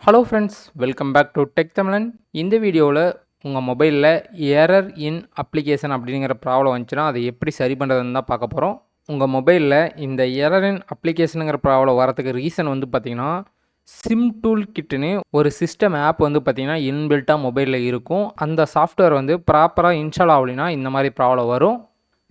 Hello friends, welcome back to tech Tamilan. இந்த வீடியோவில் உங்கள் மொபைலில் எரர் இன் அப்ளிகேஷன் அப்படிங்கிற ப்ராப்ளம் வந்துச்சுன்னா அதை எப்படி சரி பண்ணுறதுன்னு தான் பார்க்க போகிறோம். உங்கள் மொபைலில் இந்த எரர் இன் அப்ளிகேஷனுங்கிற ப்ராப்ளம் வரதுக்கு ரீசன் வந்து பார்த்திங்கன்னா, சிம் டூல் கிட்டுன்னு ஒரு சிஸ்டம் ஆப் வந்து பார்த்திங்கன்னா இன்பில்ட்டாக மொபைலில் இருக்கும். அந்த சாஃப்ட்வேர் வந்து ப்ராப்பராக இன்ஸ்டால் ஆகலைன்னா இந்த மாதிரி ப்ராப்ளம் வரும்.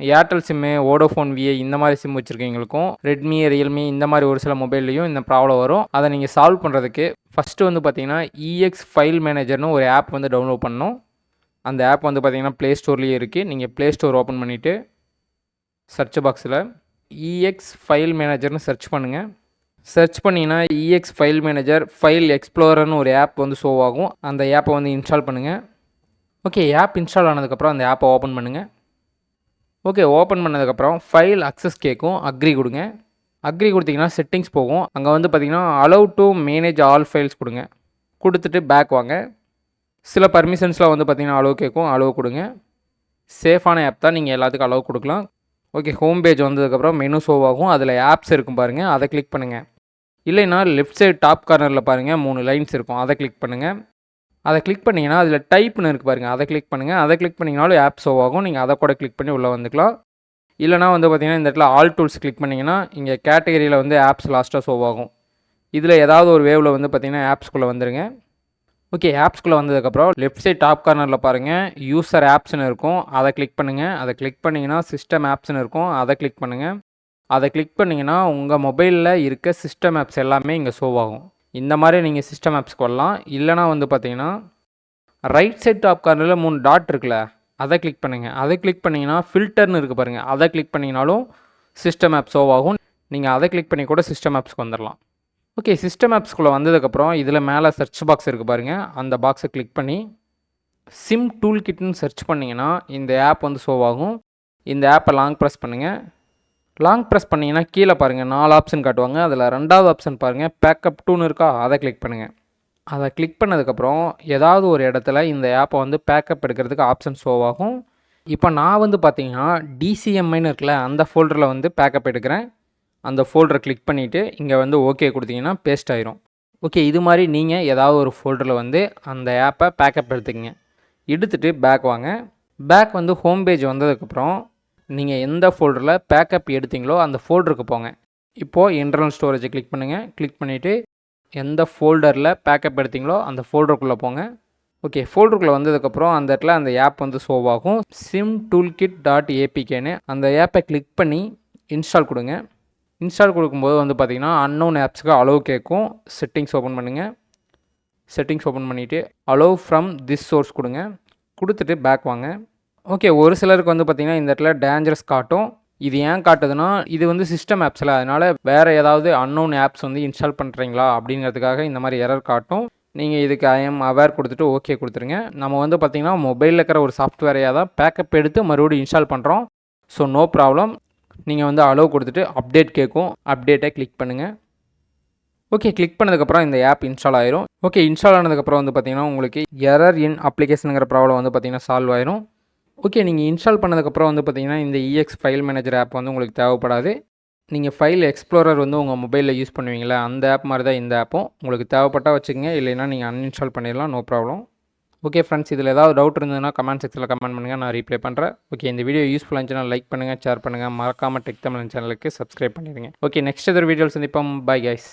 ஏர்டெல் சிம்மு, வோடோஃபோன், விஐ இந்த மாதிரி சிம் வச்சுருக்கவங்களுக்கும், ரெட்மி, ரியல்மி இந்த மாதிரி ஒரு சில மொபைல்லையும் இந்த ப்ராப்ளம் வரும். அதை நீங்கள் சால்வ் பண்ணுறதுக்கு ஃபஸ்ட்டு வந்து பார்த்தீங்கன்னா இஎக்ஸ் ஃபைல் மேனேஜர்னு ஒரு ஆப் வந்து டவுன்லோட் பண்ணணும். அந்த ஆப் வந்து பார்த்தீங்கன்னா ப்ளே ஸ்டோர்லேயே இருக்குது. நீங்கள் ப்ளே ஸ்டோர் ஓப்பன் பண்ணிவிட்டு சர்ச் பாக்ஸில் இஎக்ஸ் ஃபைல் மேனேஜர்னு சர்ச் பண்ணுங்கள். சர்ச் பண்ணிங்கன்னா இஎக்ஸ் ஃபைல் மேனேஜர் ஃபைல் எக்ஸ்ப்ளோரர்னு ஒரு ஆப் வந்து ஷோ ஆகும். அந்த ஆப்பை வந்து இன்ஸ்டால் பண்ணுங்கள். ஓகே, ஆப் இன்ஸ்டால் ஆனதுக்கப்புறம் அந்த ஆப்பை ஓப்பன் பண்ணுங்கள். ஓகே, ஓப்பன் பண்ணதுக்கப்புறம் ஃபைல் அக்சஸ் கேட்கும். அக்ரி கொடுங்க. அக்ரி கொடுத்தீங்கன்னா செட்டிங்ஸ் போகும். அங்கே வந்து பார்த்திங்கன்னா allow to manage all files கொடுங்க. கொடுத்துட்டு பேக் வாங்க. சில பர்மிஷன்ஸ்லாம் வந்து பார்த்திங்கன்னா அலோவ் கேட்கும். அலோவ் கொடுங்க. சேஃபான ஆப் தான், நீங்கள் எல்லாத்துக்கும் அலோவ் கொடுக்கலாம். ஓகே, ஹோம் பேஜ் வந்ததுக்கப்புறம் மெனு ஷோ ஆகும். அதில் ஆப்ஸ் இருக்கும் பாருங்கள், அதை கிளிக் பண்ணுங்கள். இல்லைன்னா லெஃப்ட் சைடு டாப் கார்னரில் பாருங்கள் 3 லைன்ஸ் இருக்கும், அதை கிளிக் பண்ணுங்கள். அதை கிளிக் பண்ணிங்கன்னா அதில் டைப்னு இருக்குது பாருங்கள், அதை கிளிக் பண்ணுங்கள். அதை கிளிக் பண்ணிங்கனாலும் ஆப் ஷோ ஆகும். நீங்கள் அதை கூட கிளிக் பண்ணி உள்ளே வந்துக்கலாம். இல்லைனா வந்து பார்த்திங்கன்னா இந்த இடத்துல ஆல் டூல்ஸ் கிளிக் பண்ணிங்கன்னா இங்கே கேட்டகரியில் வந்து ஆப்ஸ் லாஸ்ட்டாக ஷோ ஆகும். இதில் ஏதாவது ஒரு வேவில் வந்து பார்த்திங்கன்னா ஆப்ஸ்குள்ளே வந்துடுங்க. ஓகே, ஆப்ஸ்குள்ளே வந்ததுக்கப்புறம் லெஃப்ட் சைட் டாப் கார்னரில் பாருங்கள் யூசர் ஆப்ஸ்னு இருக்கும், அதை கிளிக் பண்ணுங்கள். அதை கிளிக் பண்ணிங்கன்னா சிஸ்டம் ஆப்ஸ்னு இருக்கும், அதை கிளிக் பண்ணுங்கள். அதை கிளிக் பண்ணிங்கன்னா உங்கள் மொபைலில் இருக்க சிஸ்டம் ஆப்ஸ் எல்லாமே இங்கே ஷோ ஆகும். இந்த மாதிரி நீங்கள் சிஸ்டம் ஆப்ஸ்க்கு வரலாம். இல்லைனா வந்து பார்த்தீங்கன்னா ரைட் சைட் டாப் கார்னரில் 3 டாட் இருக்குல்ல, அதை கிளிக் பண்ணுங்கள். அதை கிளிக் பண்ணிங்கன்னா ஃபில்டர்னு இருக்குது பாருங்கள், அதை கிளிக் பண்ணிங்கனாலும் சிஸ்டம் ஆப் ஷோ ஆகும். நீங்கள் அதை கிளிக் பண்ணி கூட சிஸ்டம் ஆப்ஸ்க்கு வந்துடலாம். ஓகே, சிஸ்டம் ஆப்ஸ்குள்ளே வந்ததுக்கப்புறம் இதில் மேலே சர்ச் பாக்ஸ் இருக்குது பாருங்கள், அந்த பாக்ஸை கிளிக் பண்ணி சிம் டூல் கிட்னு சர்ச் பண்ணிங்கன்னா இந்த ஆப் வந்து ஷோ ஆகும். இந்த ஆப்பை லாங் ப்ரெஸ் பண்ணுங்கள். லாங் ப்ரெஸ் பண்ணிங்கன்னா கீழே பாருங்கள் 4 ஆப்ஷன் காட்டுவாங்க. அதில் 2வது ஆப்ஷன் பாருங்கள் பேக்கப் டூன்னு இருக்கா, அதை கிளிக் பண்ணுங்கள். அதை கிளிக் பண்ணதுக்கப்புறம் ஏதாவது ஒரு இடத்துல இந்த ஆப்பை வந்து பேக்கப் எடுக்கிறதுக்கு ஆப்ஷன் ஷோ ஆகும். இப்போ நான் வந்து பார்த்தீங்கன்னா டிசிஎம்ஐன்னு இருக்குல்ல, அந்த ஃபோல்டரில் வந்து பேக்கப் எடுக்கிறேன். அந்த ஃபோல்டரை கிளிக் பண்ணிவிட்டு இங்கே வந்து ஓகே கொடுத்தீங்கன்னா பேஸ்ட் ஆயிரும். ஓகே, இது மாதிரி நீங்கள் ஏதாவது ஒரு ஃபோல்டரில் வந்து அந்த ஆப்பை பேக்கப் எடுத்துக்கங்க. எடுத்துகிட்டு பேக் வாங்க. பேக் வந்து ஹோம் பேஜ் வந்ததுக்கப்புறம் நீங்கள் எந்த ஃபோல்டரில் பேக்கப் எடுத்தீங்களோ அந்த ஃபோல்டருக்கு போங்க. இப்போது இன்டர்னல் ஸ்டோரேஜை கிளிக் பண்ணுங்கள். கிளிக் பண்ணிவிட்டு எந்த ஃபோல்டரில் பேக்கப் எடுத்தீங்களோ அந்த ஃபோல்டருக்குள்ளே போங்க. ஓகே, ஃபோல்டருக்குள்ளே வந்ததுக்கப்புறம் அந்த இடத்துல அந்த ஆப் வந்து ஷோ ஆகும். சிம் டூல்கிட் .apkன்னு அந்த ஆப்பை கிளிக் பண்ணி இன்ஸ்டால் கொடுங்க. இன்ஸ்டால் கொடுக்கும்போது வந்து பார்த்திங்கன்னா அன்னோன் ஆப்ஸுக்கு அலோவ் கேட்கும். செட்டிங்ஸ் ஓப்பன் பண்ணுங்கள். செட்டிங்ஸ் ஓப்பன் பண்ணிவிட்டு அலோவ் ஃப்ரம் திஸ் சோர்ஸ் கொடுங்க. கொடுத்துட்டு பேக் வாங்க. ஓகே, ஒரு சிலருக்கு வந்து பார்த்திங்கன்னா இந்த இடத்துல டேஞ்சரஸ் காட்டும். இது ஏன் காட்டுதுன்னா இது வந்து சிஸ்டம் ஆப்ஸில், அதனால் வேறு ஏதாவது அன்னோன் ஆப்ஸ் வந்து இன்ஸ்டால் பண்ணுறீங்களா அப்படிங்கிறதுக்காக இந்த மாதிரி எரர் காட்டும். நீங்கள் இதுக்கு ஐஎம் அவேர் கொடுத்துட்டு ஓகே கொடுத்துருங்க. நம்ம வந்து பார்த்திங்கன்னா மொபைலில் இருக்கிற ஒரு சாஃப்ட்வேரையாக தான் பேக்கப் எடுத்து மறுபடியும் இன்ஸ்டால் பண்ணுறோம். So no problem. நீங்கள் வந்து அலோவ் கொடுத்துட்டு அப்டேட் கேட்கும், அப்டேட்டை கிளிக் பண்ணுங்கள். ஓகே, கிளிக் பண்ணதுக்கப்புறம் இந்த ஆப் இன்ஸ்டால் ஆயிரும். ஓகே, இன்ஸ்டால் ஆனதுக்கப்புறம் வந்து பார்த்திங்கன்னா உங்களுக்கு எரர் இன் அப்ளிகேஷனுங்கிற ப்ராப்ளம் வந்து பார்த்திங்கன்னா சால்வ் ஆயிரும். ஓகே, நீங்கள் இன்ஸ்டால் பண்ணதுக்கப்புறம் வந்து பார்த்திங்கன்னா இந்த இஎக்ஸ் ஃபைல் மேனேஜர் ஆப் வந்து உங்களுக்கு தேவைப்படாது. நீங்கள் ஃபைல் எக்ஸ்ப்ளோரர் வந்து உங்கள் மொபைலில் யூஸ் பண்ணுவீங்களா, அந்த ஆப் மாதிரி தான் இந்த ஆப்பும். உங்களுக்கு தேவைப்பட்டால் வச்சுக்கோங்க, இல்லைன்னா நீங்கள் அன்இன்ஸ்டால் பண்ணிடலாம், நோ ப்ராப்ளம். ஓகே ஃப்ரெண்ட்ஸ், இதில் ஏதாவது டவுட் இருந்ததுன்னா கமெண்ட் செக்ஷனில் கமெண்ட் பண்ணுங்கள், நான் ரீப்ளை பண்ணுறேன். ஓகே, இந்த வீடியோ யூஸ்ஃபுல்லாக இருந்துச்சுன்னா லைக் பண்ணுங்கள், ஷேர் பண்ணுங்கள், மறக்காமல் டெக் தமிழ் சேனலுக்கு சப்ஸ்கிரைப் பண்ணிடுங்க. ஓகே, நெக்ஸ்ட் எதர் வீடியோஸ் சந்திப்போம். Bye guys.